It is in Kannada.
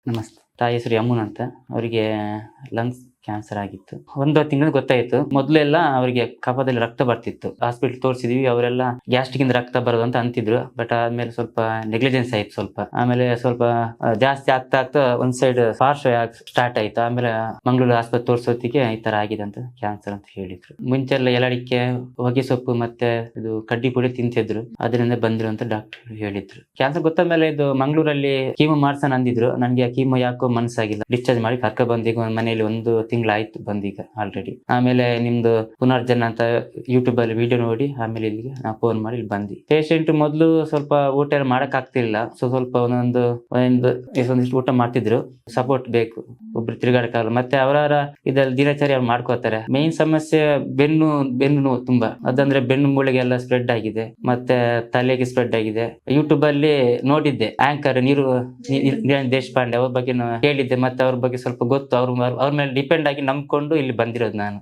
ನಮಸ್ತೆ. ತಾಯಿ ಹೆಸರು ಯಮುನ್ ಅಂತ. ಅವರಿಗೆ ಲಂಗ್ಸ್ ಕ್ಯಾನ್ಸರ್ ಆಗಿತ್ತು. 1 ತಿಂಗಳು ಗೊತ್ತಾಯ್ತು. ಮೊದಲೆಲ್ಲ ಅವರಿಗೆ ಕಫದಲ್ಲಿ ರಕ್ತ ಬರ್ತಿತ್ತು. ಹಾಸ್ಪಿಟಲ್ ತೋರಿಸಿದ್ವಿ. ಅವರೆಲ್ಲ ಗ್ಯಾಸ್ಟ್ರಿಕ್ ಇಂದ ರಕ್ತ ಬರೋದು ಅಂತ ಅಂತಿದ್ರು. ಬಟ್ ಆದ್ಮೇಲೆ ಸ್ವಲ್ಪ ನೆಗ್ಲಿಜೆನ್ಸ್ ಆಯ್ತು ಸ್ವಲ್ಪ. ಆಮೇಲೆ ಸ್ವಲ್ಪ ಜಾಸ್ತಿ ಆಗ್ತಾ ಒಂದ್ ಸೈಡ್ ಪಾರ್ಶ್ವ ಸ್ಟಾರ್ಟ್ ಆಯ್ತು. ಆಮೇಲೆ ಮಂಗಳೂರು ಆಸ್ಪತ್ರೆ ತೋರಿಸೋತ್ತಿಗೆ ಈ ತರ ಆಗಿದೆ ಅಂತ, ಕ್ಯಾನ್ಸರ್ ಅಂತ ಹೇಳಿದ್ರು. ಮುಂಚೆಲ್ಲ ಎಲಡಿಕೆ, ಹೊಗೆ ಸೊಪ್ಪು ಮತ್ತೆ ಇದು ಕಡ್ಡಿ ಪುಡಿ ತಿಂತಿದ್ರು. ಅದರಿಂದ ಬಂದ್ರು ಅಂತ ಡಾಕ್ಟರ್ ಹೇಳಿದ್ರು. ಕ್ಯಾನ್ಸರ್ ಗೊತ್ತಾದ್ಮೇಲೆ ಇದು ಮಂಗಳೂರಲ್ಲಿ ಕೀಮೋ ಮಾಡ್ಸೋಣ ಅಂದಿದ್ರು. ನನ್ಗೆ ಕೀಮೋ ಯಾಕೋ ಮನ್ಸಾಗಿಲ್ಲ. ಡಿಸ್ಚಾರ್ಜ್ ಮಾಡಿ ಕರ್ಕ ಬಂದೀಗ ಮನೇಲಿ 1 ತಿಂಗಳಾಯ್ತು ಬಂದೀಗ ಆಲ್ರೆಡಿ. ಆಮೇಲೆ ನಿಮ್ದು ಪುನರ್ಜನ್ಮ ಅಂತ ಯೂಟ್ಯೂಬ್ ಅಲ್ಲಿ ವಿಡಿಯೋ ನೋಡಿ ಆಮೇಲೆ ಇಲ್ಲಿಗೆ ನಾ ಫೋನ್ ಮಾಡಿ ಇಲ್ಲಿ ಬಂದಿ. ಪೇಷಂಟ್ ಮೊದ್ಲು ಸ್ವಲ್ಪ ಊಟ ಎಲ್ಲ ಮಾಡಕ್ ಆಗ್ತಿಲ್ಲ. ಸ್ವಲ್ಪ ಒಂದಿಷ್ಟು ಊಟ ಮಾಡ್ತಿದ್ರು. ಸಪೋರ್ಟ್ ಬೇಕು, ಒಬ್ರು ತಿರುಗಾಡಕ್ಕಾಗಲ್ಲ. ಮತ್ತೆ ಅವರ ಇದ್ರಲ್ಲಿ ದಿನಚರಿ ಅವ್ರು ಮಾಡ್ಕೋತಾರೆ. ಮೇನ್ ಸಮಸ್ಯೆ ಬೆನ್ನು ನೋವು ತುಂಬಾ. ಅದಂದ್ರೆ ಬೆನ್ನು ಮೂಳೆಗೆ ಎಲ್ಲ ಸ್ಪ್ರೆಡ್ ಆಗಿದೆ, ಮತ್ತೆ ತಲೆಗೆ ಸ್ಪ್ರೆಡ್ ಆಗಿದೆ. ಯೂಟ್ಯೂಬ್ ಅಲ್ಲಿ ನೋಡಿದ್ದೆ, ಆಂಕರ್ ನೀರು ದೇಶಪಾಂಡೆ ಅವ್ರ ಬಗ್ಗೆ ಕೇಳಿದ್ದೆ. ಮತ್ತೆ ಅವ್ರ ಬಗ್ಗೆ ಸ್ವಲ್ಪ ಗೊತ್ತು. ಅವ್ರ ಮೇಲೆ ಡಿಪೆಂಡ್ ಆಗಿ ನಂಬ್ಕೊಂಡು ಇಲ್ಲಿ ಬಂದಿರೋದು ನಾನು.